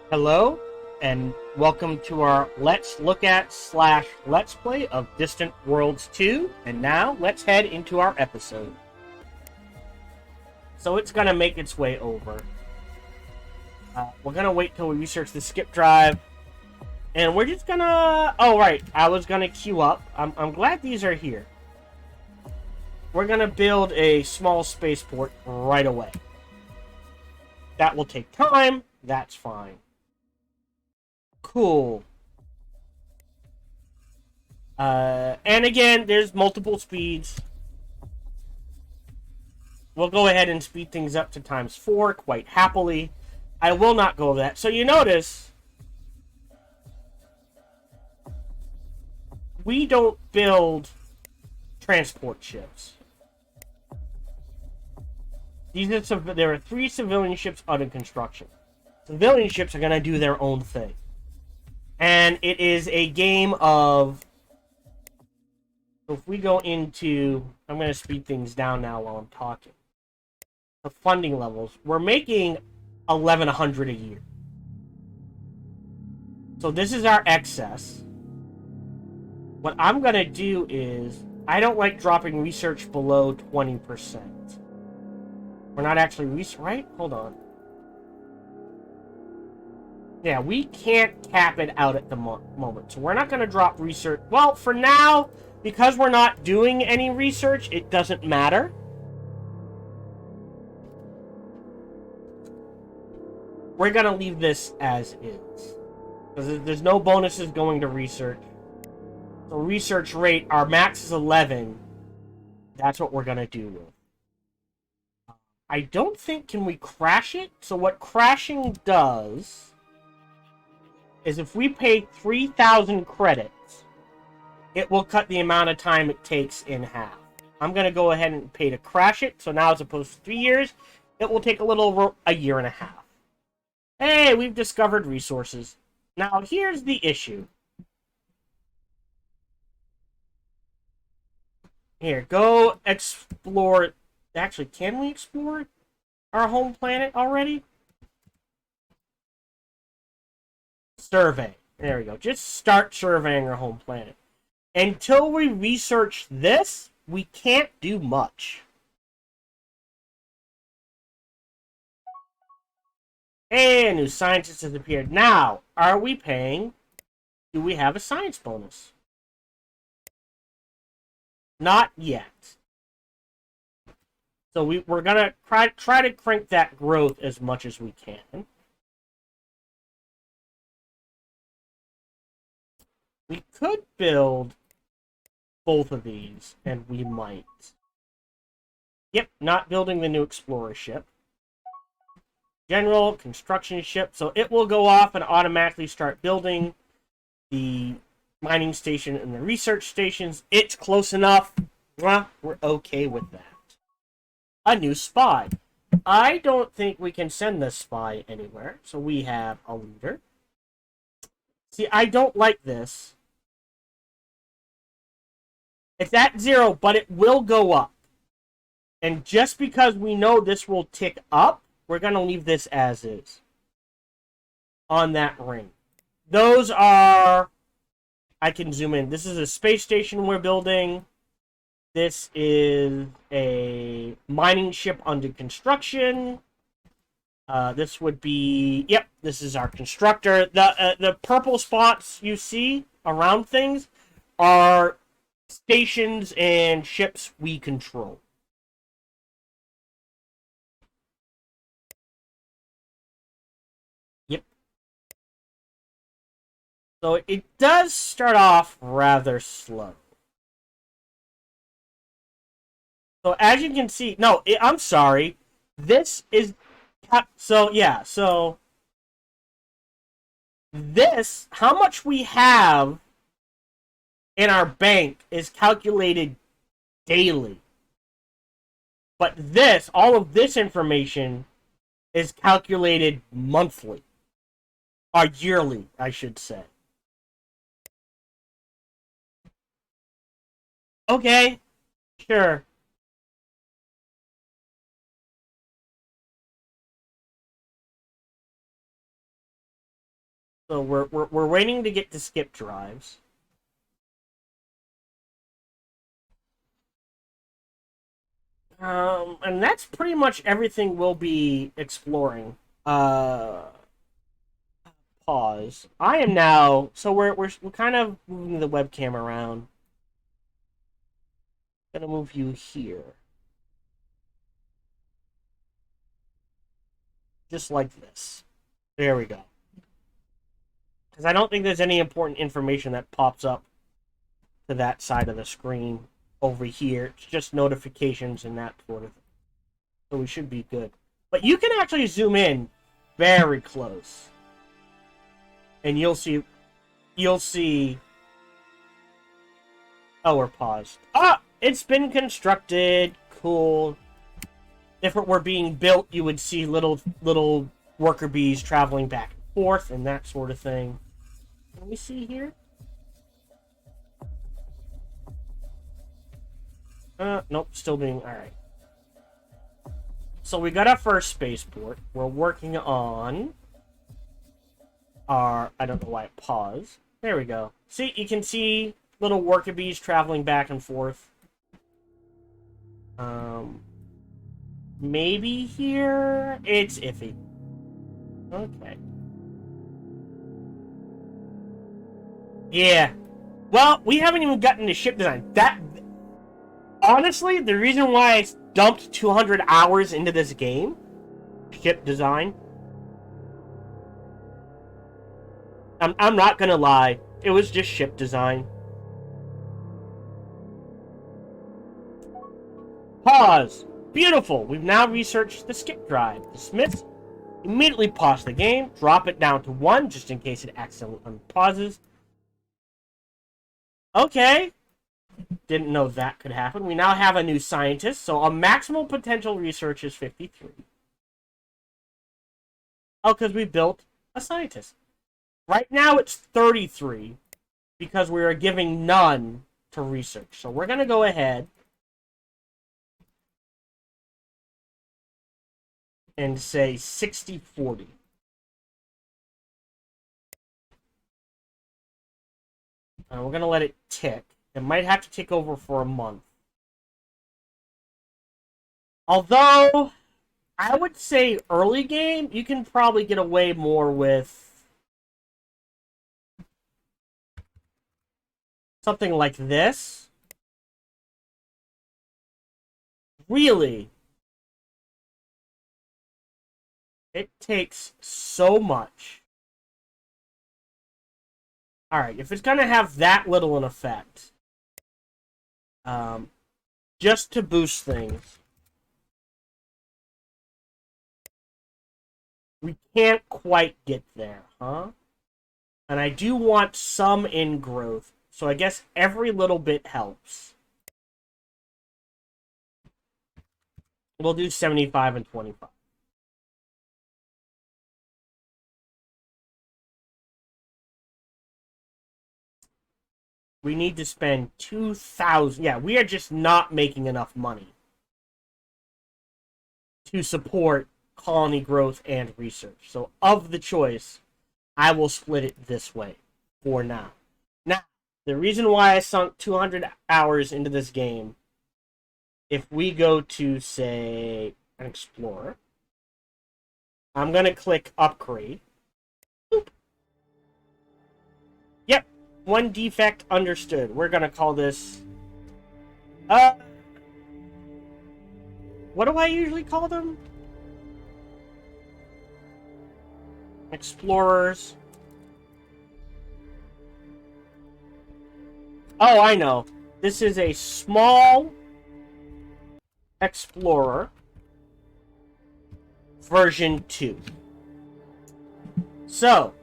Hello, and welcome to our Let's Look at / Let's Play of Distant Worlds 2. And now, let's head into our episode. So it's gonna make its way over. We're gonna wait till we research the skip drive. And we're just gonna... Oh, right, I was gonna queue up. I'm glad these are here. We're gonna build a small spaceport right away. That will take time. That's fine. Cool. And again, there's multiple speeds. We'll go ahead and speed things up to ×4 quite happily. I will not go over that. So you notice, we don't build transport ships. There are 3 civilian ships under construction. Civilian ships are going to do their own thing. And it is a game of... So if we go into... I'm going to speed things down now while I'm talking. The funding levels. We're making $1,100 a year. So this is our excess. What I'm going to do is... I don't like dropping research below 20%. We're not actually... Right? Hold on. Yeah, we can't cap it out at the moment. So we're not going to drop research. Well, for now, because we're not doing any research, it doesn't matter. We're going to leave this as is. Because there's no bonuses going to research. So research rate, our max is 11. That's what we're going to do with. I don't think, can we crash it? So what crashing does... is if we pay 3,000 credits, it will cut the amount of time it takes in half. I'm going to go ahead and pay to crash it, so now as opposed to 3 years, it will take a little over a year and a half. Hey, we've discovered resources. Now, here's the issue. Here, go explore... Actually, can we explore our home planet already? Survey. There we go. Just start surveying our home planet. Until we research this, we can't do much. Hey, a new scientist has appeared. Now, are we paying? Do we have a science bonus? Not yet. So we're going to try to crank that growth as much as we can. We could build both of these, and we might. Yep, not building the new Explorer ship. General construction ship, so it will go off and automatically start building the mining station and the research stations. It's close enough. Well, we're okay with that. A new spy. I don't think we can send this spy anywhere, so we have a leader. See, I don't like this. It's at 0, but it will go up. And just because we know this will tick up, we're going to leave this as is. On that ring. Those are... I can zoom in. This is a space station we're building. This is a mining ship under construction. This would be... Yep, this is our constructor. The purple spots you see around things are stations and ships we control. Yep. So it does start off rather slow. So as you can see, no, I'm sorry. This is, so yeah, so this, how much we have in our bank is calculated daily. But this, all of this information is calculated monthly. Or yearly, I should say. Okay, sure. So we're waiting to get to skip drives. And that's pretty much everything we'll be exploring. Pause. I am now. So we're kind of moving the webcam around. Gonna move you here, just like this. There we go. Because I don't think there's any important information that pops up to that side of the screen over here. It's just notifications and that sort of thing. So we should be good. But you can actually zoom in very close. And you'll see... Oh, we're paused. Ah! It's been constructed. Cool. If it were being built, you would see little worker bees traveling back and forth and that sort of thing. Can we see here? Nope, still being... Alright. So we got our first spaceport. We're working on our... I don't know why it paused. There we go. See, you can see little worker bees traveling back and forth. Maybe here? It's iffy. Okay. Yeah. Well, we haven't even gotten to ship design. Honestly, the reason why I dumped 200 hours into this game, ship design, I'm not gonna lie, it was just ship design. Pause. Beautiful. We've now researched the skip drive. Dismiss. Immediately pause the game. Drop it down to 1 just in case it accidentally unpauses. Okay. Didn't know that could happen. We now have a new scientist, so a maximal potential research is 53. Oh, because we built a scientist. Right now it's 33 because we are giving none to research. So we're going to go ahead and say 60-40. We're going to let it tick. It might have to tick over for a month. Although, I would say early game, you can probably get away more with something like this. Really? It takes so much. Alright, if it's going to have that little an effect, just to boost things, we can't quite get there, huh? And I do want some ingrowth, so I guess every little bit helps. We'll do 75 and 25. We need to spend 2,000. Yeah, we are just not making enough money to support colony growth and research. So, of the choice, I will split it this way for now. Now, the reason why I sunk 200 hours into this game, if we go to, say, an Explorer, I'm going to click Upgrade. Boop. Yep. One defect understood. We're gonna call this... what do I usually call them? Explorers. Oh, I know. This is a small Explorer version 2. So,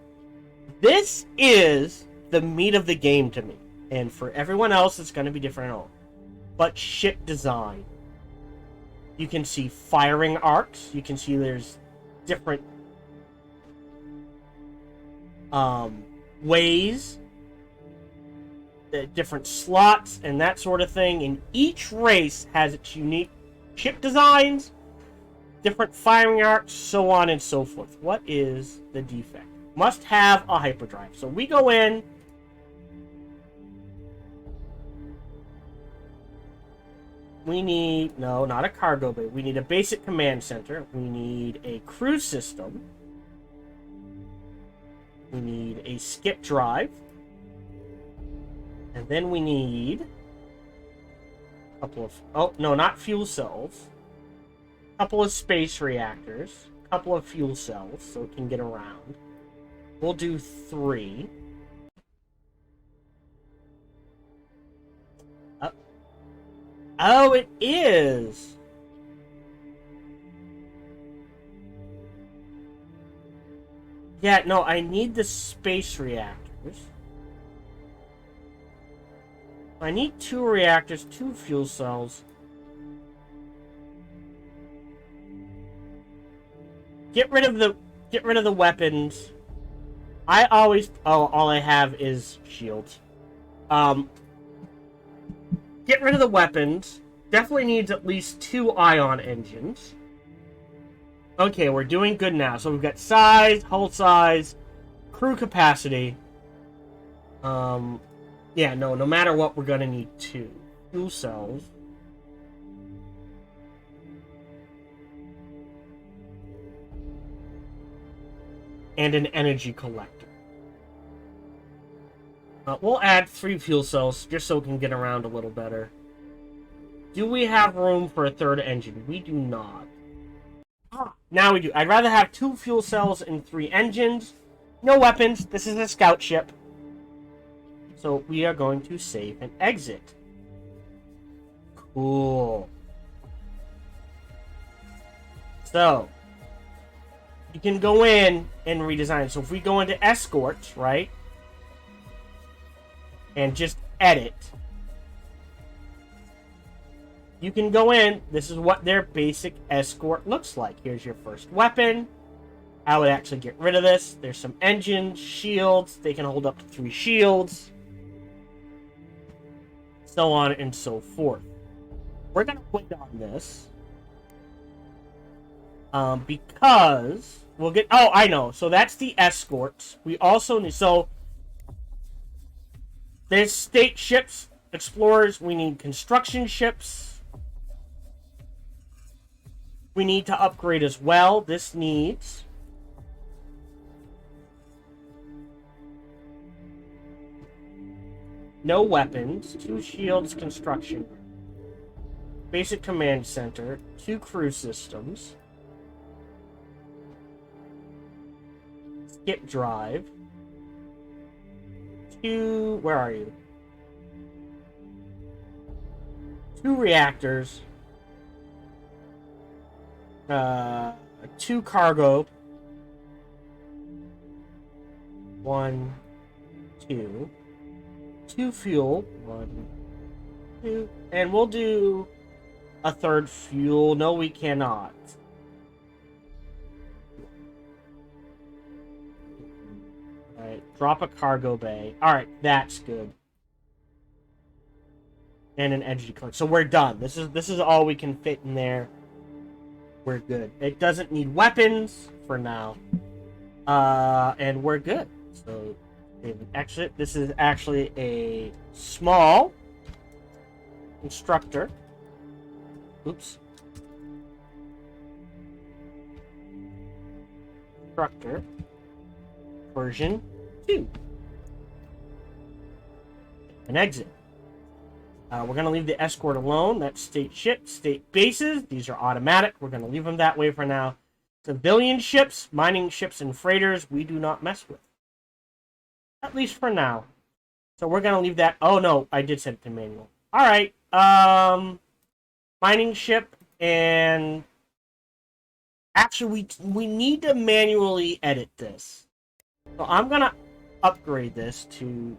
this is the meat of the game to me, and for everyone else it's going to be different at all. But ship design, you can see firing arcs, you can see there's different ways, different slots and that sort of thing, and each race has its unique ship designs, different firing arcs, so on and so forth. What is the defect? Must have a hyperdrive. So we go in. We need, no, not a cargo bay. We need a basic command center. We need a crew system. We need a skip drive. And then we need a couple of, oh, no, not fuel cells. A couple of space reactors. A couple of fuel cells so it can get around. We'll do 3. Oh, it is! Yeah, no, I need the space reactors. I need 2 reactors, 2 fuel cells. Get rid of the weapons. I always, oh, all I have is shields. Get rid of the weapons. Definitely needs at least 2 ion engines. Okay, we're doing good now. So we've got size, hull size, crew capacity. Yeah, no matter what, we're gonna need 2 fuel cells. And an energy collector. We'll add 3 fuel cells just so we can get around a little better. Do we have room for a 3rd engine? We do not. Now we do. I'd rather have 2 fuel cells and 3 engines. No weapons. This is a scout ship. So we are going to save and exit. Cool. So you can go in and redesign. So if we go into escorts, right? And just edit. You can go in. This is what their basic escort looks like. Here's your first weapon. I would actually get rid of this. There's some engines, shields. They can hold up to 3 shields. So on and so forth. We're going to wait on this. Because we'll get... Oh, I know. So that's the escorts. We also need... So there's state ships, explorers. We need construction ships. We need to upgrade as well. This needs... no weapons, 2 shields, construction. Basic command center, 2 crew systems. Skip drive. 2... where are you? 2 reactors. 2 cargo. 1, 2. 2 fuel. 1, 2. And we'll do a 3rd fuel. No, we cannot. Alright, drop a cargo bay. Alright, that's good. And an energy collector. So we're done. This is all we can fit in there. We're good. It doesn't need weapons for now. And we're good. So exit. This is actually a small constructor. Oops. Constructor version 2. An exit. We're going to leave the escort alone. That's state ships, state bases. These are automatic. We're going to leave them that way for now. Civilian ships, mining ships, and freighters, we do not mess with. At least for now. So we're going to leave that. Oh, no. I did set it to manual. All right. Mining ship and... Actually, we need to manually edit this. So I'm going to upgrade this to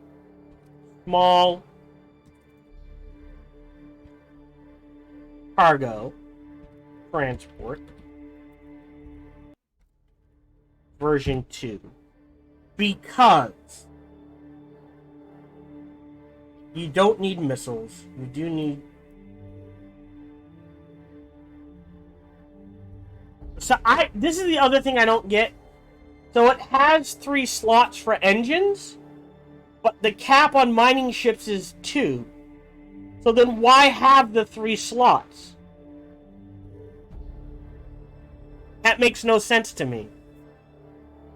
small cargo transport version 2. Because you don't need missiles. You do need... So this is the other thing I don't get. So it has 3 slots for engines, but the cap on mining ships is 2. So then why have the 3 slots? That makes no sense to me.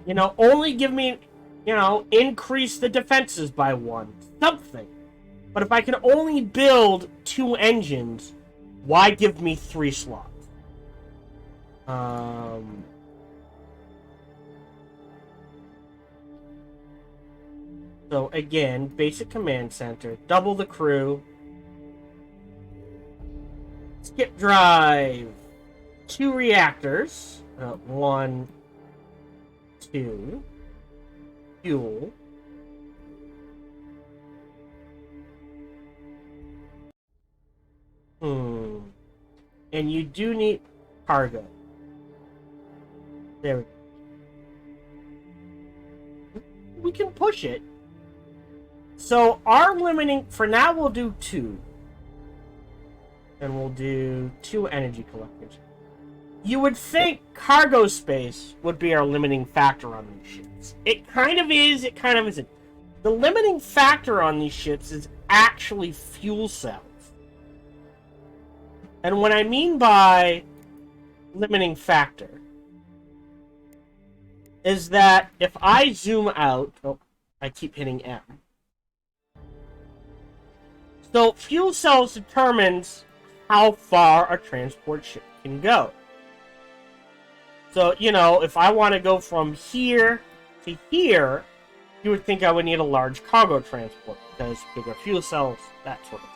You know, only give me, you know, increase the defenses by 1. Something. But if I can only build 2 engines, why give me 3 slots? So again, basic command center, double the crew, skip drive, 2 reactors, 1, 2, fuel, and you do need cargo. There we go. We can push it. So our limiting, for now we'll do 2. And we'll do 2 energy collectors. You would think cargo space would be our limiting factor on these ships. It kind of is, it kind of isn't. The limiting factor on these ships is actually fuel cells. And what I mean by limiting factor is that if I zoom out... Oh, I keep hitting M. So fuel cells determines how far a transport ship can go. So, you know, if I want to go from here to here, you would think I would need a large cargo transport because bigger fuel cells, that sort of thing.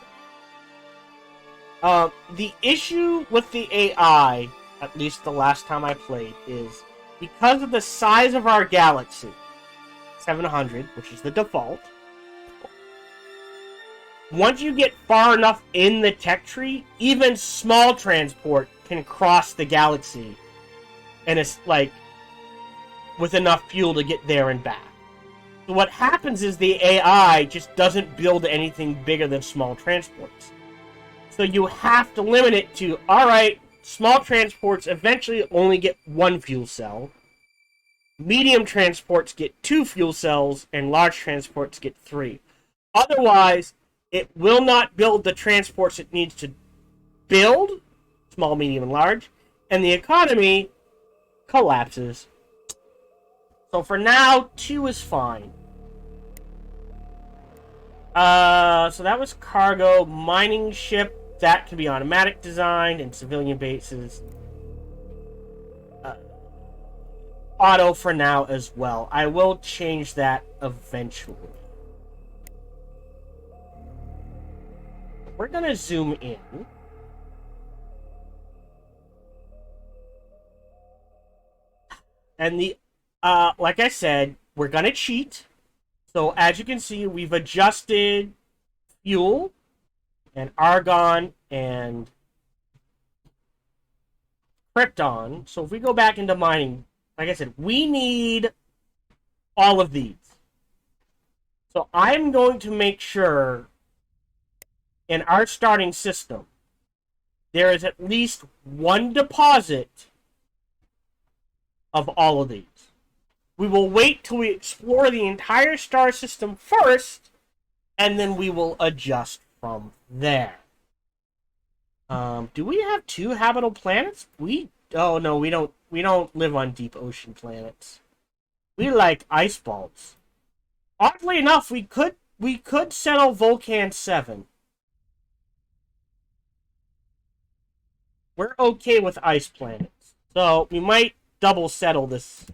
The issue with the AI, at least the last time I played, is because of the size of our galaxy, 700, which is the default, once you get far enough in the tech tree, even small transport can cross the galaxy, and it's like with enough fuel to get there and back. So what happens is the AI just doesn't build anything bigger than small transports. So you have to limit it to, alright, small transports eventually only get 1 fuel cell, medium transports get 2 fuel cells, and large transports get 3. Otherwise, it will not build the transports it needs to build, small, medium, and large, and the economy collapses. So for now, 2 is fine. So that was cargo. Mining ship, that can be automatic designed, and civilian bases. Auto for now as well. I will change that eventually. We're gonna zoom in. And the, like I said, we're gonna cheat. So as you can see, we've adjusted fuel and argon and krypton. So if we go back into mining, like I said, we need all of these. So I'm going to make sure in our starting system, there is at least 1 deposit of all of these. We will wait till we explore the entire star system first, and then we will adjust from there. Do we have 2 habitable planets? Oh no, we don't. We don't live on deep ocean planets. We like ice balls. Oddly enough, we could settle Vulcan 7. We're okay with ice planets, so we might double settle this.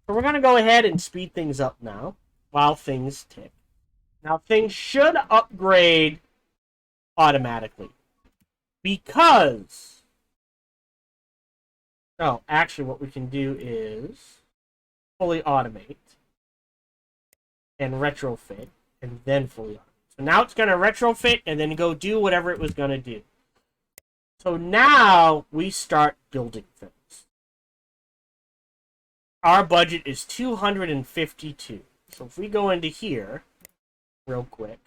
So we're gonna go ahead and speed things up now while things tick. Now things should upgrade automatically because. Oh, actually, what we can do is fully automate and retrofit, and then fully automate. So now it's going to retrofit and then go do whatever it was going to do. So now we start building things. Our budget is 252. So if we go into here, real quick,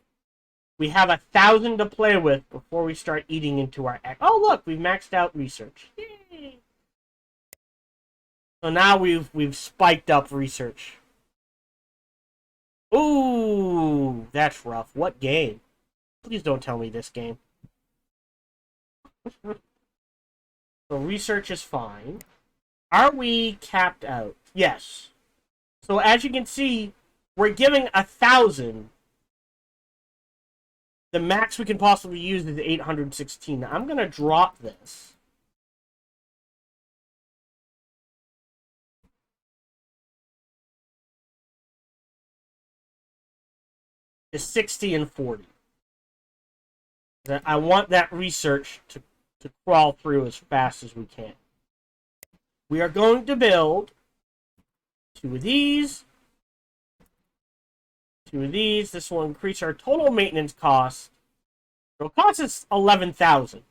we have 1,000 to play with before we start eating into our... Oh, look, we've maxed out research. Yay! So now we've spiked up research. Ooh, that's rough. What game? Please don't tell me this game. So research is fine. Are we capped out? Yes. So as you can see, we're giving 1,000. The max we can possibly use is 816. I'm going to drop this. To 60 and 40. I want that research to crawl through as fast as we can. We are going to build 2 of these. 2 of these. This will increase our total maintenance cost. It'll cost us 11,000.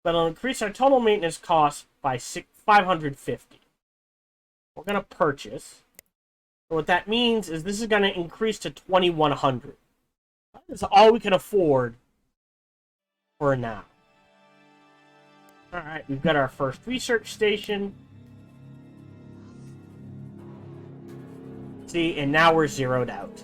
But it'll increase our total maintenance cost by 550. We're going to purchase. So what that means is this is going to increase to 2,100. That is all we can afford for now. Alright, we've got our first research station. See, and now we're zeroed out.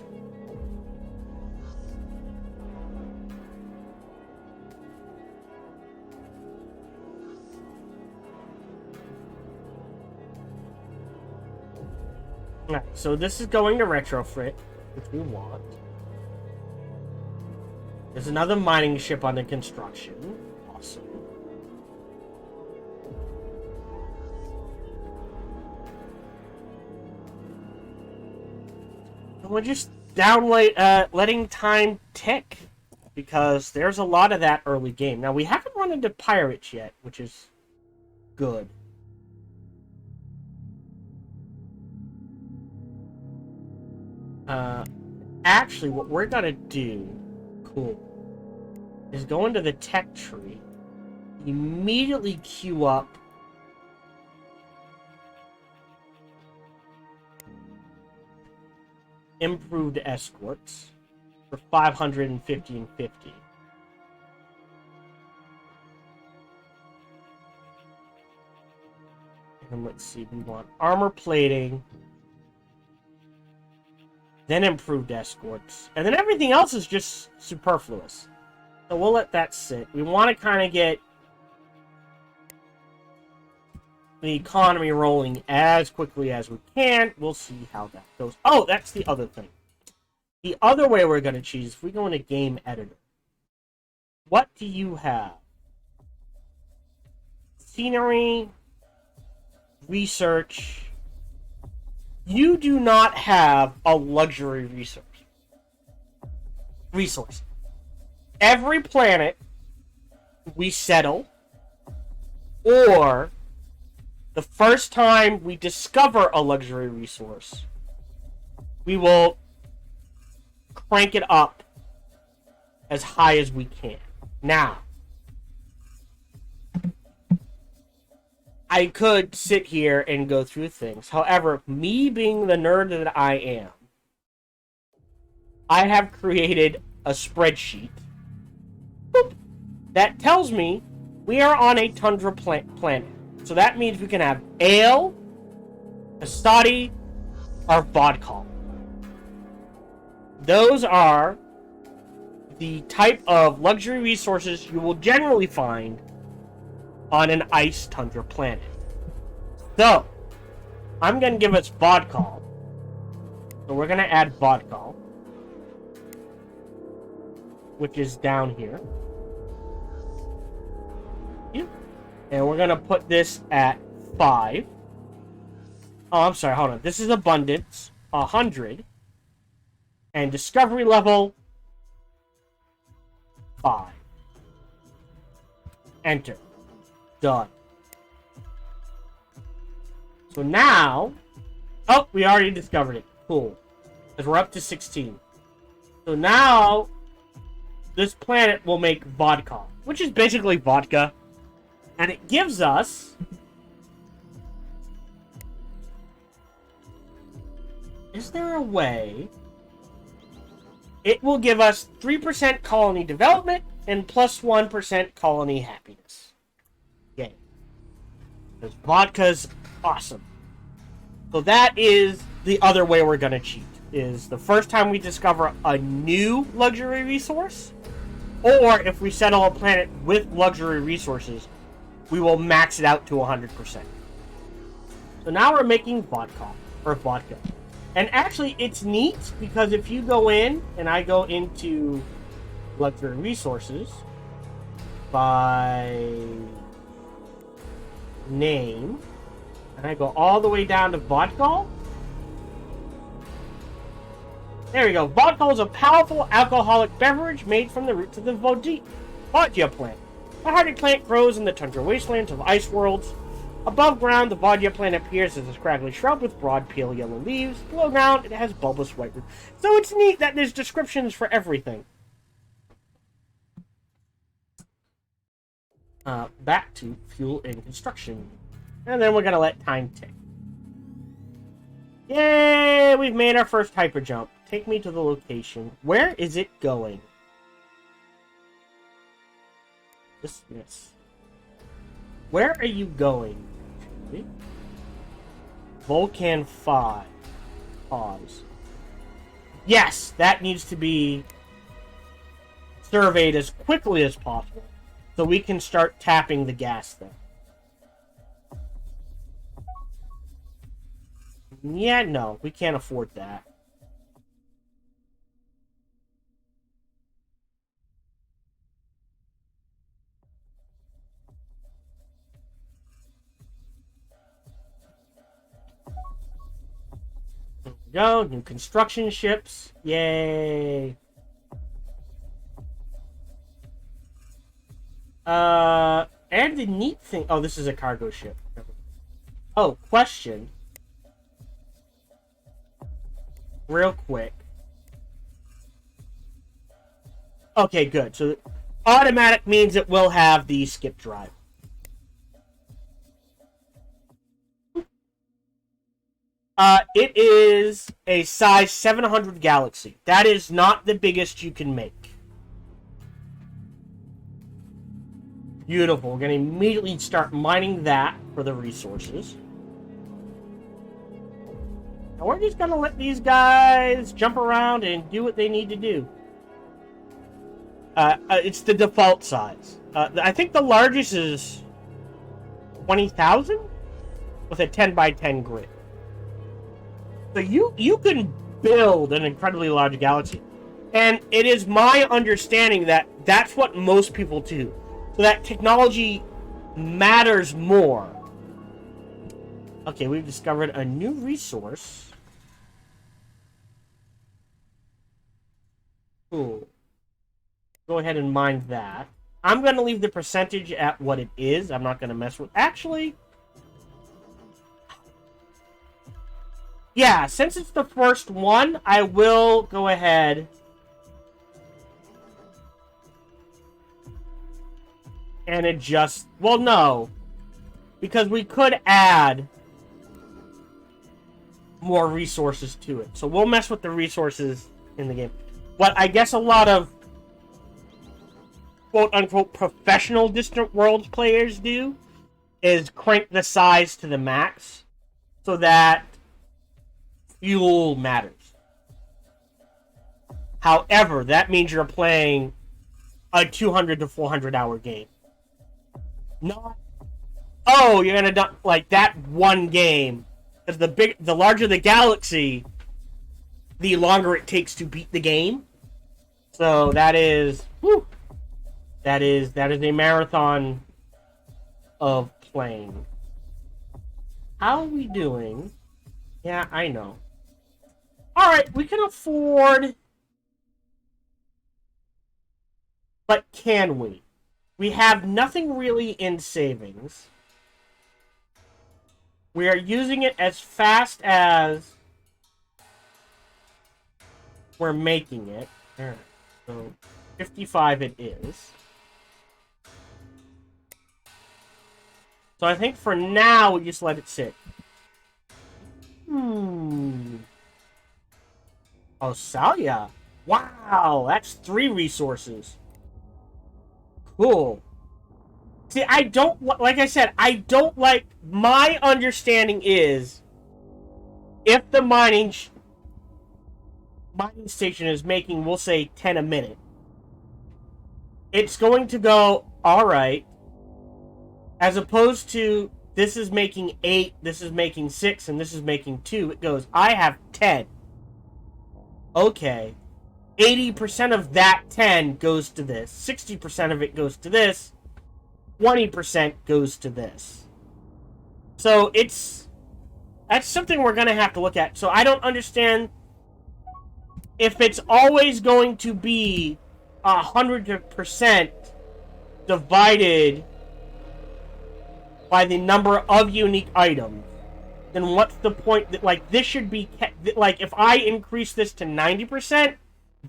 Alright, so this is going to retrofit, which we want. There's another mining ship under construction. Awesome. And we're just letting time tick, because there's a lot of that early game. Now, we haven't run into pirates yet, which is good. Actually, what we're gonna do, is go into the tech tree, immediately queue up improved escorts for 550 and 50. And let's see, we want armor plating, then improved escorts, and then everything else is just superfluous. So we'll let that sit. We want to kind of get the economy rolling as quickly as we can. We'll see how that goes. Oh, that's the other thing. The other way we're going to choose, if we go into game editor, what do you have? Scenery, research. You do not have a luxury resource. Every planet we settle, or the first time we discover a luxury resource, we will crank it up as high as we can. Now, I could sit here and go through things. However, me being the nerd that I am, I have created a spreadsheet that tells me we are on a tundra planet. So that means we can have ale, Astadi, or vodka. Those are the type of luxury resources you will generally find on an ice tundra planet. So, I'm going to give us vodka. So we're going to add vodka, which is down here. And we're going to put this at 5. Oh, I'm sorry, hold on. This is abundance, 100. And discovery level, 5. Enter. Done. So now... Oh, we already discovered it. Cool. Because we're up to 16. So now, this planet will make vodka, which is basically vodka. And it gives us... Is there a way... It will give us 3% colony development and plus 1% colony happiness. Yay. Because vodka's awesome. So that is the other way we're going to cheat. Is the first time we discover a new luxury resource, or if we settle a planet with luxury resources, we will max it out to 100%. So now we're making vodka. And actually, it's neat, because if you go in, and I go into luxury resources by name, and I go all the way down to vodka. There you go. Vodka is a powerful alcoholic beverage made from the roots of the vodka plant. The hardy plant grows in the tundra wastelands of ice worlds. Above ground, the vodka plant appears as a scraggly shrub with broad, pale yellow leaves. Below ground, it has bulbous white roots. So it's neat that there's descriptions for everything. Back to fuel and construction. And then we're going to let time tick. Yay! We've made our first hyper jump. Take me to the location. Where is it going? Yes. Where are you going? Volcan 5. Pause. Yes, that needs to be surveyed as quickly as possible, so we can start tapping the gas there. Yeah, no, we can't afford that. There we go, new construction ships. Yay. And the neat thing... Oh, this is a cargo ship. Oh, question. Real quick. Okay, good. So, automatic means it will have the skip drive. It is a size 700 Galaxy. That is not the biggest you can make. Beautiful. We're going to immediately start mining that for the resources. And we're just going to let these guys jump around and do what they need to do. It's the default size. I think the largest is 20,000 with a 10 by 10 grid. So you can build an incredibly large galaxy. And it is my understanding that that's what most people do. So that technology matters more. Okay, we've discovered a new resource. Cool. Go ahead and mine that. I'm going to leave the percentage at what it is. I'm not going to mess with... Actually... Yeah, since it's the first one, I will go ahead... and adjust... Well, no. Because we could add... more resources to it. So we'll mess with the resources in the game. What I guess a lot of quote-unquote professional Distant Worlds players do is crank the size to the max so that fuel matters. However, that means you're playing a 200 to 400 hour game. Not, oh, you're gonna do like that one game. Because the larger the galaxy, the longer it takes to beat the game. So that is, whew, that is a marathon of playing. How are we doing? Yeah, I know. Alright, we can afford... But can we? We have nothing really in savings. We are using it as fast as we're making it. Alright, so 55 it is. So I think for now, we just let it sit. Oh, Salia. Wow, that's 3 resources. Cool. See, I don't... Like I said, I don't like... My understanding is if the mining station is making, we'll say 10 a minute, it's going to go, all right, as opposed to this is making 8, this is making 6, and this is making 2. It goes, I have 10. Okay. 80% of that 10 goes to this. 60% of it goes to this. 20% goes to this. So that's something we're going to have to look at. So I don't understand if it's always going to be 100% divided by the number of unique items, then what's the point that, like, this should be, like, if I increase this to 90%,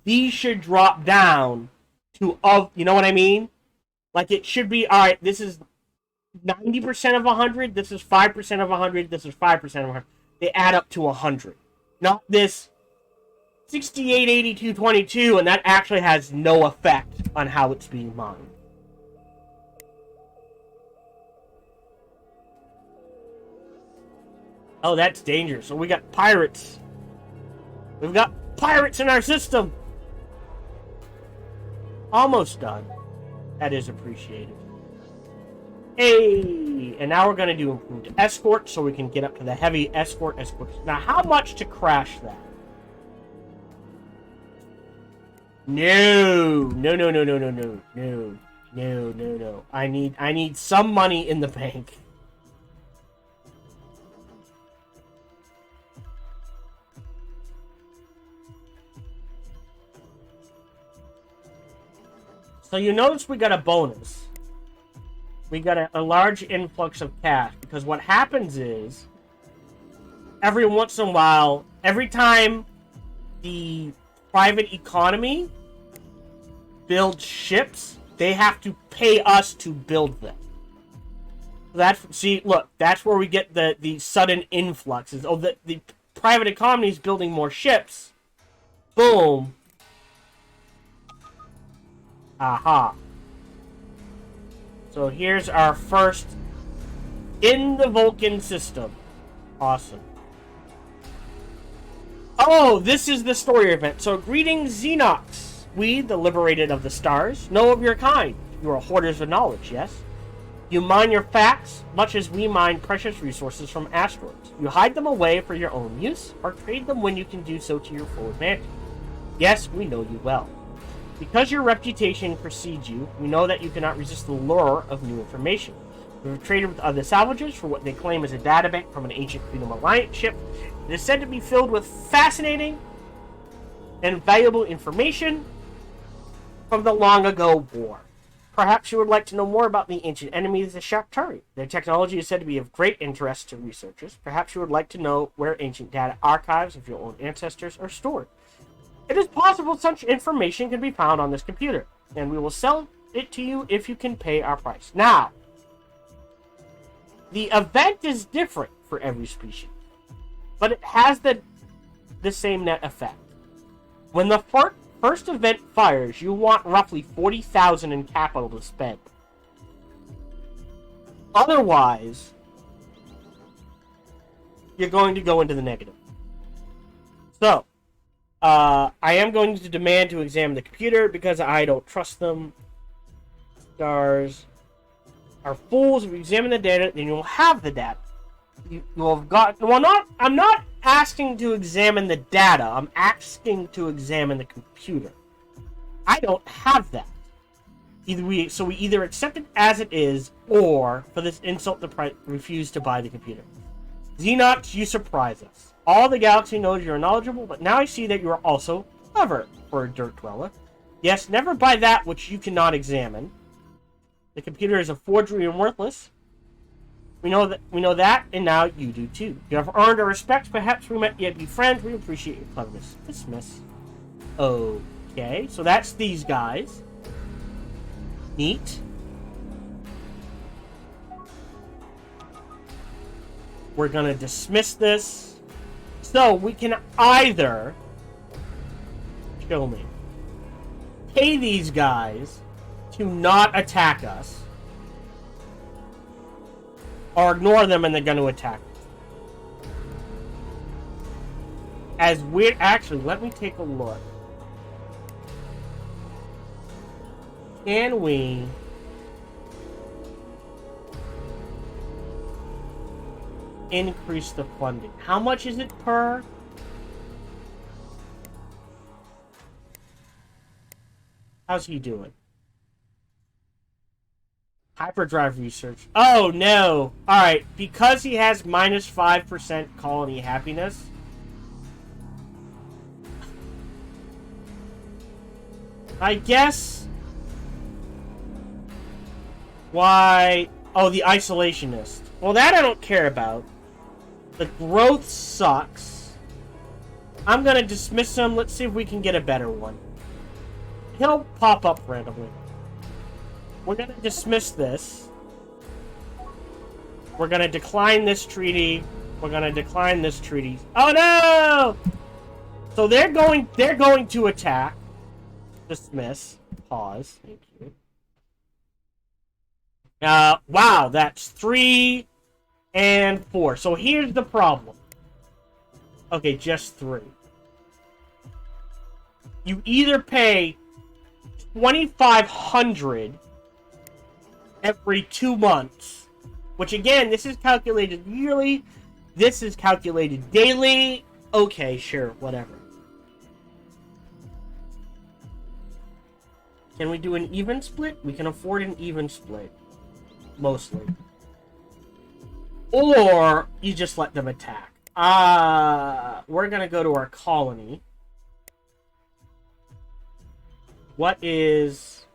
these should drop down to, you know what I mean? Like, it should be, alright, this is 90% of 100, this is 5% of 100, this is 5% of 100. They add up to 100. Not this 68, 82, 22, and that actually has no effect on how it's being mined. Oh, that's dangerous. So we got pirates. We've got pirates in our system. Almost done. That is appreciated. Hey! And now we're going to do improved escort so we can get up to the heavy escort. Now, how much to crash that? No. I need some money in the bank. So you notice we got a bonus. We got a large influx of cash, because what happens is, every once in a while, every time the private economy builds ships, they have to pay us to build them. That's where we get the sudden influxes. Oh, the private economy is building more ships. Boom. Aha. So here's our first in the Vulcan system. Awesome. Oh, this is the story event. So greetings, Xenox. We, the liberated of the stars, know of your kind. You are hoarders of knowledge, yes? You mine your facts, much as we mine precious resources from asteroids. You hide them away for your own use, or trade them when you can do so to your full advantage. Yes, we know you well. Because your reputation precedes you, we know that you cannot resist the lure of new information. We have traded with other salvages for what they claim is a databank from an ancient Freedom Alliance ship. It is said to be filled with fascinating and valuable information from the long ago war. Perhaps you would like to know more about the ancient enemies, the Shaktari. Their technology is said to be of great interest to researchers. Perhaps you would like to know where ancient data archives of your own ancestors are stored. It is possible such information can be found on this computer, and we will sell it to you if you can pay our price. Now, the event is different for every species, but it has the same net effect. When the first event fires, you want roughly 40,000 in capital to spend. Otherwise, you're going to go into the negative. So, I am going to demand to examine the computer because I don't trust them. Stars are fools. If you examine the data, then you'll have the data. You will have got. Well, I'm not asking to examine the data. I'm asking to examine the computer. I don't have that. We either accept it as it is, or for this insult, refuse to buy the computer. Xenox, you surprise us. All the galaxy knows you're knowledgeable, but now I see that you are also clever for a dirt dweller. Yes, never buy that which you cannot examine. The computer is a forgery and worthless. We know that, and now you do too. You have earned our respect. Perhaps we might yet be friends. We appreciate your cleverness. Dismiss. Okay, so that's these guys. Neat. We're gonna dismiss this. So we can either show me pay these guys to not attack us, or ignore them and they're going to attack us. as weird... Actually, let me take a look. Can we... increase the funding? How much is it per? How's he doing? Hyperdrive research. Oh, no. Alright, because he has minus 5% colony happiness. I guess... Why... Oh, the isolationist. Well, that I don't care about. The growth sucks. I'm gonna dismiss him. Let's see if we can get a better one. He'll pop up randomly. We're gonna dismiss this. We're gonna decline this treaty. We're gonna decline this treaty. Oh no! So they're going to attack. Dismiss. Pause. Thank you. Wow, that's 3 and 4. So here's the problem. Okay, just 3. You either pay 2,500 every 2 months, which again, this is calculated yearly, this is calculated daily. Okay, sure, whatever. Can we do an even split? We can afford an even split. Mostly. Or you just let them attack. We're gonna go to our colony. What is...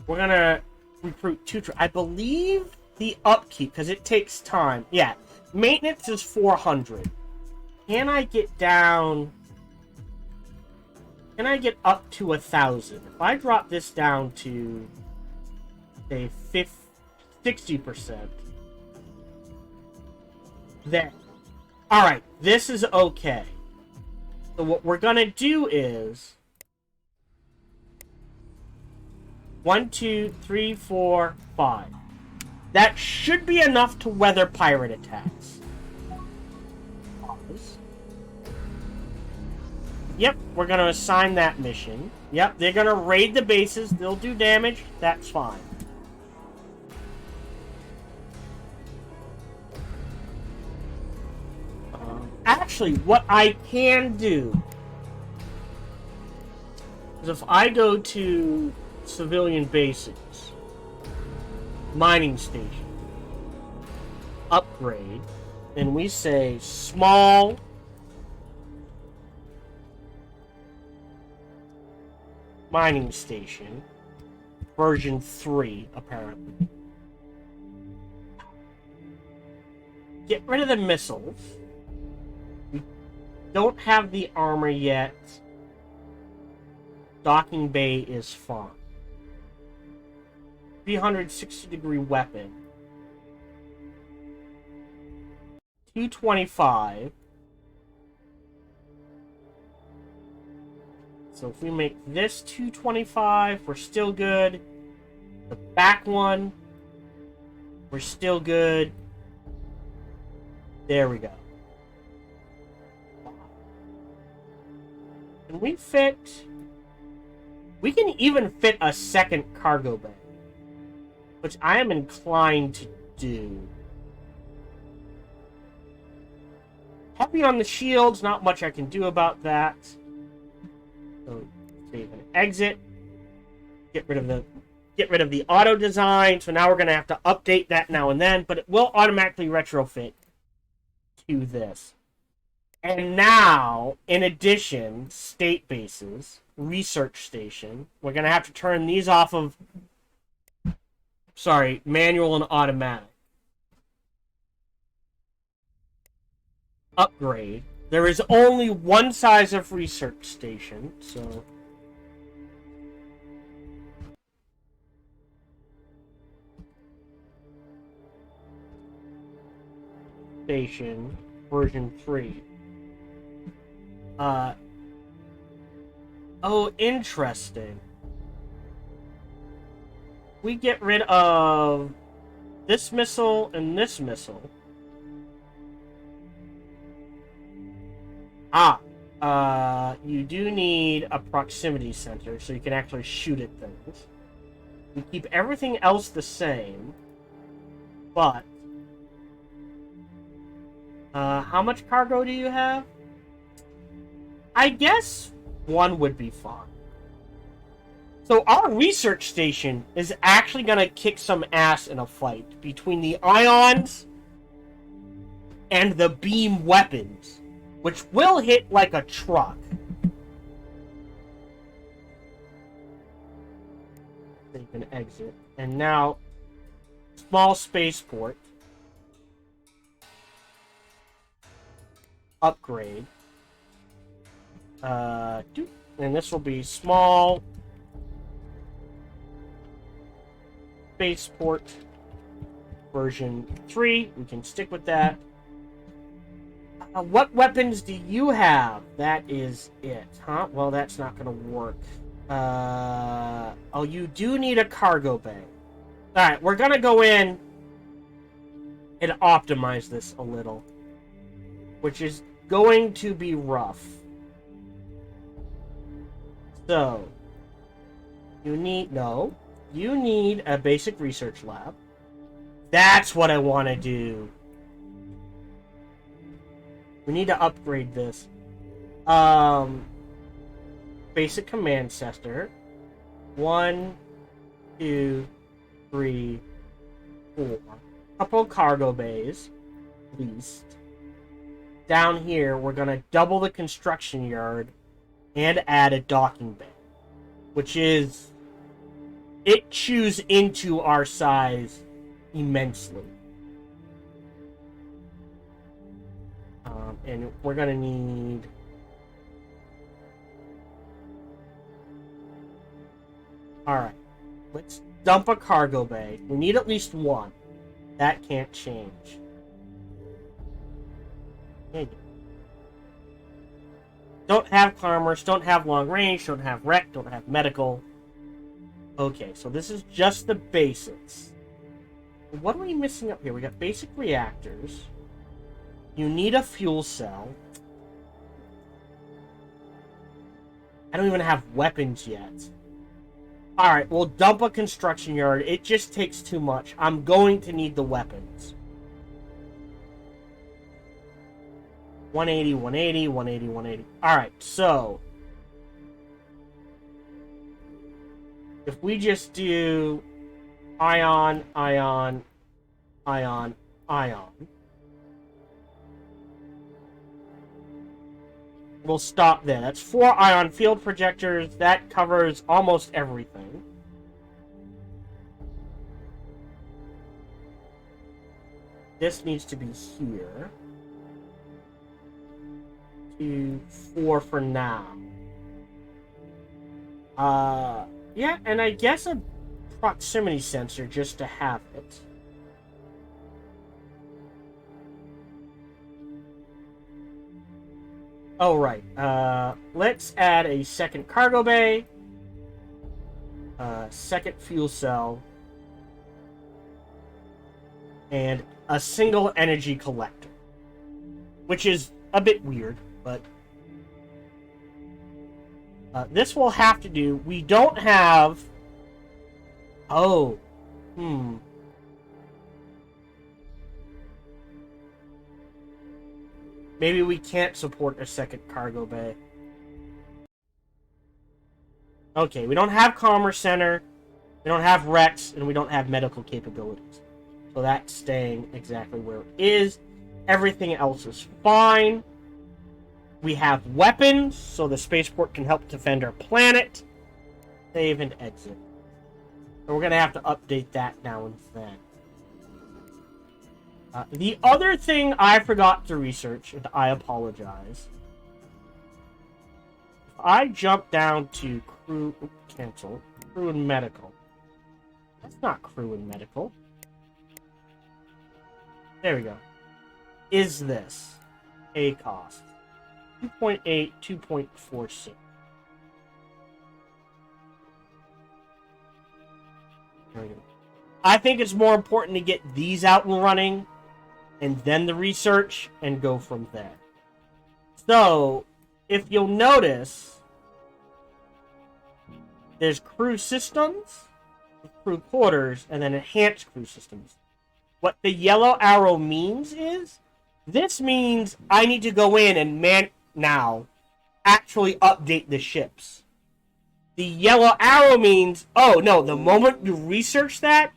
We're gonna recruit 2... I believe the upkeep, because it takes time. Yeah, maintenance is 400. Can I get down... Can I get up to 1,000? If I drop this down to, say, 60%, then, alright, this is okay. So what we're gonna do is 1, 2, 3, 4, 5. That should be enough to weather pirate attacks. Pause. Yep, we're going to assign that mission. Yep, they're going to raid the bases. They'll do damage. That's fine. Actually, what I can do is if I go to civilian bases, mining station, upgrade, and we say small mining station, version 3, apparently. Get rid of the missiles. We don't have the armor yet. Docking bay is fine. 360-degree weapon. 225. So if we make this 225, we're still good. The back one, we're still good. There we go. Can we fit... We can even fit a second cargo bay, which I am inclined to do. Heavy on the shields, not much I can do about that. So save and exit. Get rid of the auto design. So now we're gonna have to update that now and then, but it will automatically retrofit to this. And now, in addition, state bases, research station. We're gonna have to turn these off of manual and automatic. Upgrade. There is only one size of research station, so... Station, version 3. Oh, interesting. We get rid of this missile and this missile. You do need a proximity sensor so you can actually shoot at things. You keep everything else the same, but how much cargo do you have? I guess one would be fine. So our research station is actually going to kick some ass in a fight between the ions and the beam weapons, which will hit like a truck. They can exit. And now, small spaceport. Upgrade. And this will be small spaceport version 3. We can stick with that. What weapons do you have? That is it, huh? Well, that's not going to work. Oh, you do need a cargo bay. Alright, we're going to go in and optimize this a little, which is going to be rough. So, you need a basic research lab. That's what I want to do. We need to upgrade this. Basic command center. 1, 2, 3, 4. Couple cargo bays, at least. Down here, we're gonna double the construction yard and add a docking bay, which is, it chews into our size immensely. And we're gonna need alright, let's dump a cargo bay. We need at least one. That can't change. Don't have commerce, don't have long range, don't have rec, don't have medical. Okay, so this is just the basics. What are we missing up here? We got basic reactors. You need a fuel cell. I don't even have weapons yet. Alright, we'll dump a construction yard. It just takes too much. I'm going to need the weapons. 180, 180, 180, 180. Alright, so if we just do ion, ion, ion, ion, we'll stop there. That's 4 ion field projectors. That covers almost everything. This needs to be here. 2, 4 for now. Yeah, and I guess a proximity sensor just to have it. Oh, right. Let's add a second cargo bay, second fuel cell, and a single energy collector. Which is a bit weird, but this will have to do. We don't have... Oh. Maybe we can't support a second cargo bay. Okay, we don't have Commerce Center, we don't have Rex, and we don't have medical capabilities. So that's staying exactly where it is. Everything else is fine. We have weapons, so the spaceport can help defend our planet. Save and exit. And we're going to have to update that now and then. The other thing I forgot to research, and I apologize. If I jump down to crew... Cancel. Crew and medical. That's not crew and medical. There we go. Is this a cost? 2.8, 2.46. There we go. I think it's more important to get these out and running, and then the research, and go from there. So, if you'll notice, there's crew systems, crew quarters, and then enhanced crew systems. What the yellow arrow means is, this means I need to go in and actually update the ships. The yellow arrow means, oh no, the moment you research that,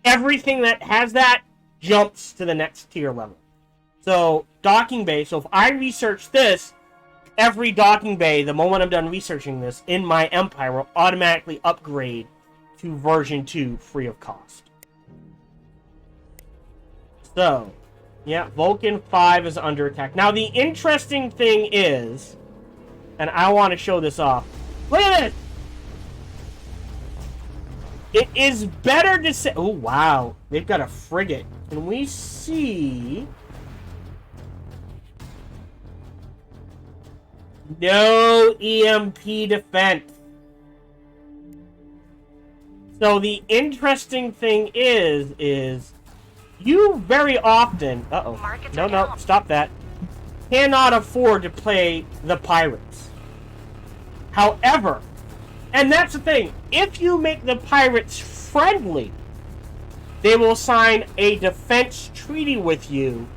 everything that has that jumps to the next tier level. So, docking bay, so if I research this, every docking bay, the moment I'm done researching this, in my empire will automatically upgrade to version 2 free of cost. So, yeah, Vulcan 5 is under attack. Now, the interesting thing is, and I want to show this off. Look at this! It is better to say... Oh, wow. They've got a frigate. Can we see... No EMP defense. So the interesting thing is you very often... Uh-oh. No, stop that. Cannot afford to play the pirates. However, and that's the thing, if you make the pirates friendly, they will sign a defense treaty with you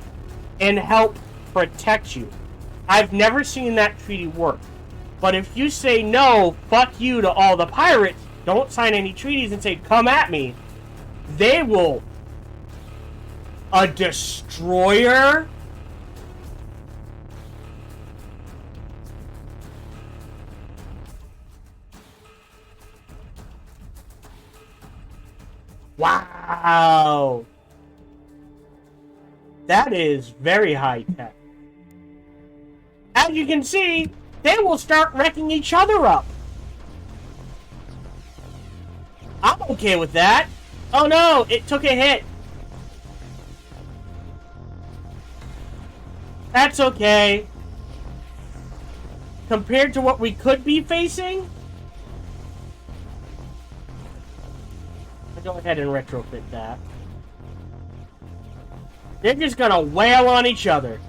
and help protect you. I've never seen that treaty work. But if you say no, fuck you to all the pirates, don't sign any treaties and say, come at me, they will... A destroyer? Wow! That is very high tech. As you can see, they will start wrecking each other up. I'm okay with that. Oh no, it took a hit. That's okay. Compared to what we could be facing, I'll go ahead and retrofit that. They're just gonna wail on each other.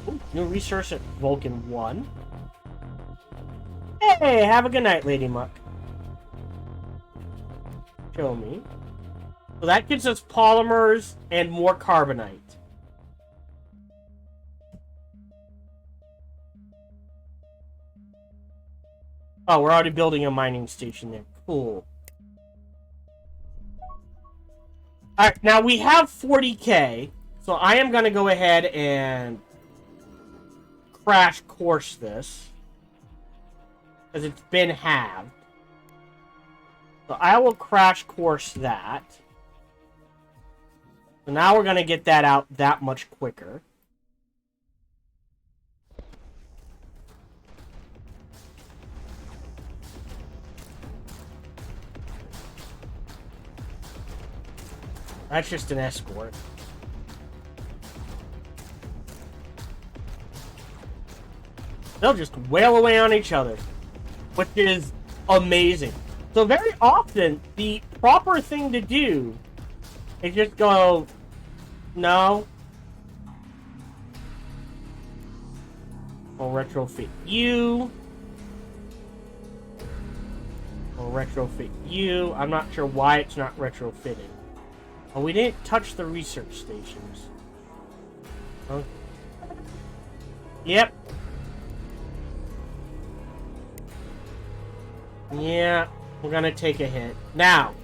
Ooh, new resource at Vulcan 1. Hey, have a good night, Lady Muck. Show me. So that gives us polymers and more carbonite. Oh, we're already building a mining station there. Cool. Alright, now we have 40k. So I am going to go ahead and crash course this. Because it's been halved. So I will crash course that. So now we're going to get that out that much quicker. That's just an escort. They'll just wail away on each other, which is amazing. So very often, the proper thing to do is just go, no. We'll retrofit you. We'll retrofit you. I'm not sure why it's not retrofitted. Oh, we didn't touch the research stations. Huh? Yep. Yeah, we're gonna take a hit. Now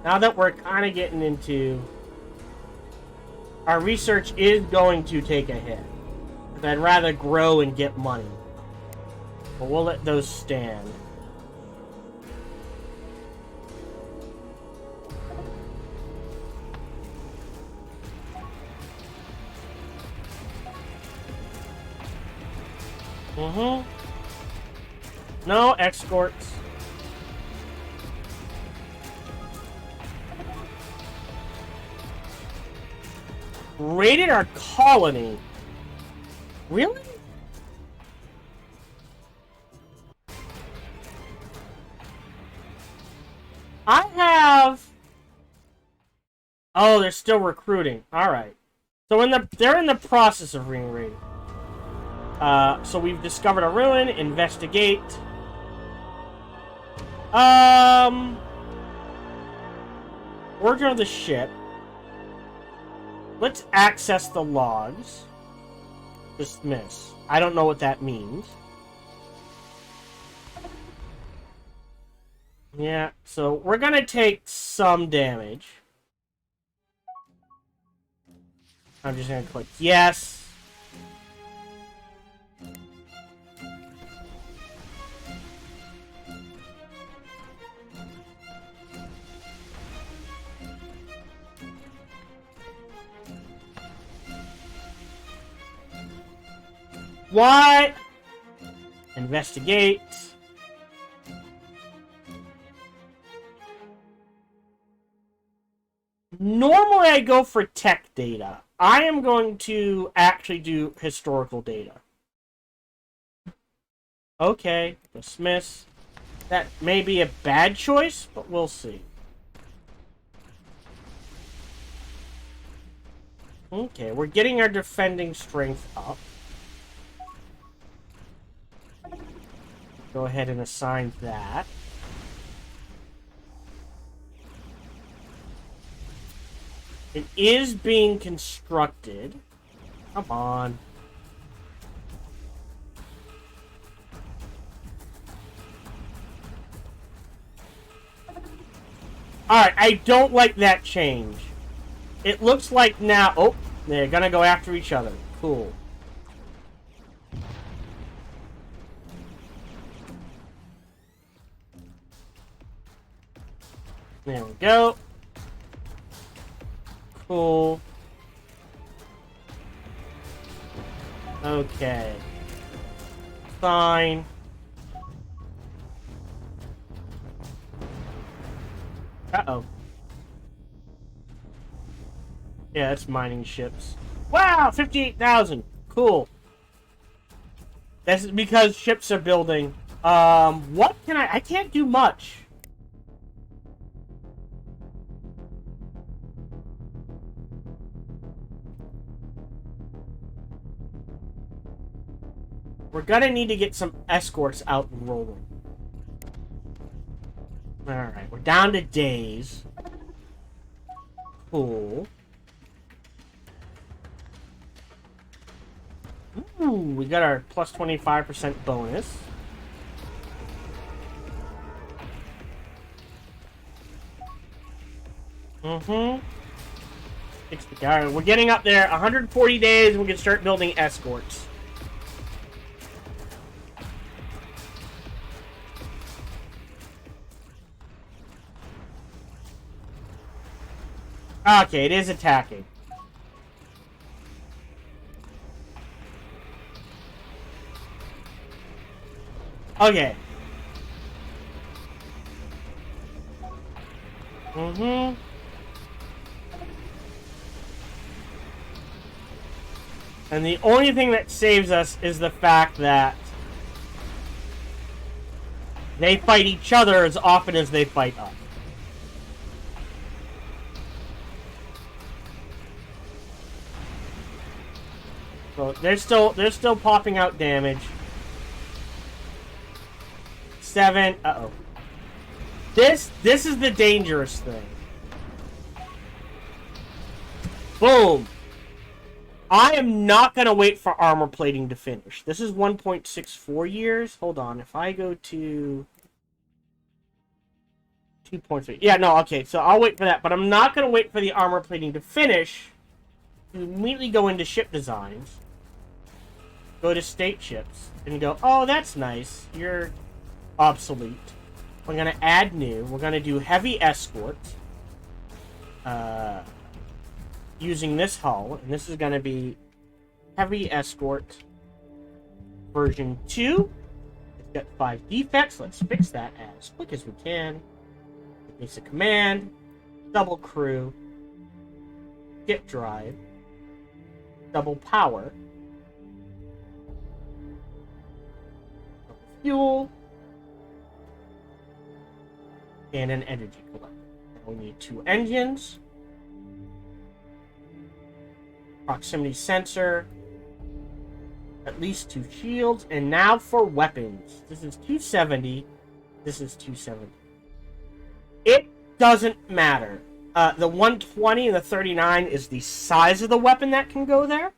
that we're kind of getting into... Our research is going to take a hit. Because I'd rather grow and get money. But we'll let those stand. No escorts. Raided our colony. Really? I have... Oh, they're still recruiting. Alright. So they're in the process of being raided. So we've discovered a ruin. Investigate. Order of the ship. Let's access the logs. Dismiss. I don't know what that means. Yeah, so we're gonna take some damage. I'm just gonna click yes. What? Investigate. Normally I go for tech data. I am going to actually do historical data. Okay, dismiss. That may be a bad choice, but we'll see. Okay, we're getting our defending strength up. Go ahead and assign that. It is being constructed. Come on. Alright, I don't like that change. It looks like now... Oh, they're gonna go after each other. Cool. There we go. Cool. Okay. Fine. Uh-oh. Yeah, that's mining ships. Wow, 58,000. Cool. This is because ships are building. What can I can't do much. We're gonna need to get some escorts out and rolling. Alright, we're down to days. Cool. Ooh, we got our plus 25% bonus. Mm-hmm. Alright, we're getting up there. 140 days and we can start building escorts. Okay, it is attacking. Okay. Mm-hmm. And the only thing that saves us is the fact that they fight each other as often as they fight us. So they're still popping out damage. 7. Uh-oh. This is the dangerous thing. Boom. I am not going to wait for armor plating to finish. This is 1.64 years. Hold on. If I go to 2.3. Yeah, no, okay. So I'll wait for that. But I'm not going to wait for the armor plating to finish. To immediately go into ship designs. Go to state ships. And go, oh, that's nice. You're obsolete. We're going to add new. We're going to do heavy escort. Using this hull. And this is going to be heavy escort version 2. It's got 5 defects. Let's fix that as quick as we can. Basic command. Double crew. Skip drive. Double power. Double fuel. And an energy collector. Now we need 2 engines. Proximity sensor. At least 2 shields. And now for weapons. This is 270. This is 270. It doesn't matter. The 120 and the 39 is the size of the weapon that can go there.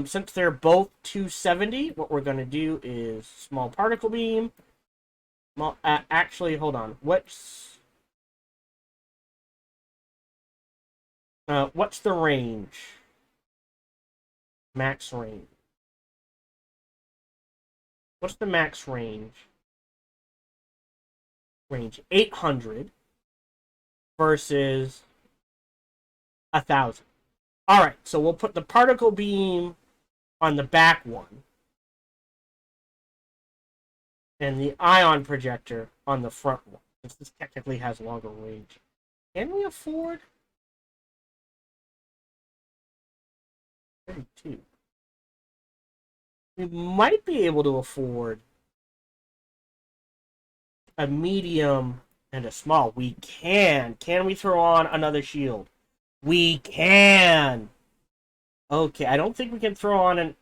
Since they're both 270, what we're going to do is small particle beam. Actually, hold on. What's the range? Max range. What's the max range? Range 800 versus 1,000. All right, so we'll put the particle beam on the back one and the ion projector on the front one, since this technically has longer range. Can we afford 32? We might be able to afford a medium and a small. We can. Can we throw on another shield? We can. Okay, I don't think we can throw on an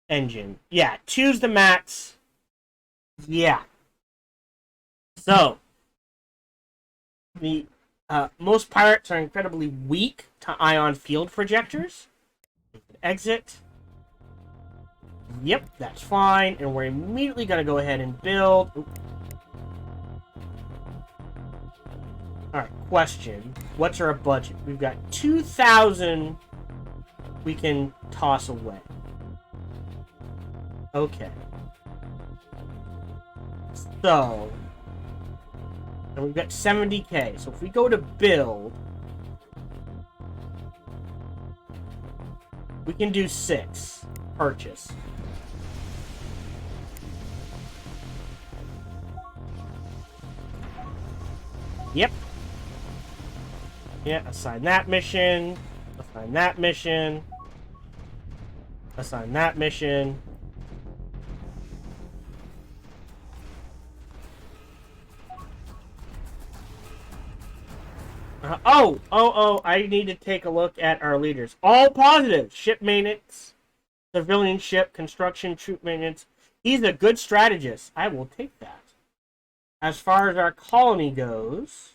engine. Yeah, 2's the max. Yeah. So, the most pirates are incredibly weak to ion field projectors. Exit. Yep, that's fine. And we're immediately going to go ahead and build. Alright, question. What's our budget? We've got 2,000 we can toss away. Okay. So, and we've got 70k. So if we go to build, we can do 6. Purchase. Yep. Yeah, assign that mission. Assign that mission. Assign that mission. I need to take a look at our leaders. All positive. Ship maintenance, civilian ship, construction, troop maintenance. He's a good strategist. I will take that. As far as our colony goes,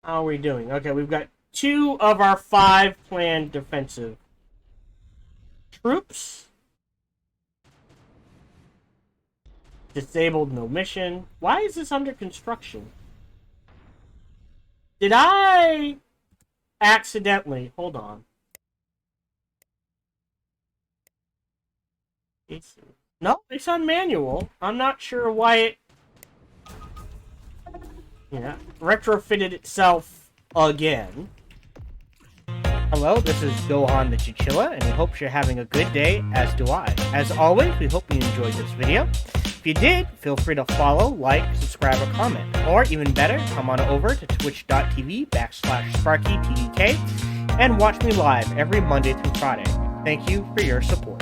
how are we doing? Okay, we've got 2 of our 5 planned defensive troops. Disabled, no mission. Why is this under construction? Did I accidentally... Hold on. No, it's on manual. I'm not sure why it... Yeah, retrofitted itself again. Hello, this is Gohan the Chinchilla, and we hope you're having a good day, as do I. As always, we hope you enjoyed this video. If you did, feel free to follow, like, subscribe, or comment. Or, even better, come on over to twitch.tv/SparkyTDK and watch me live every Monday through Friday. Thank you for your support.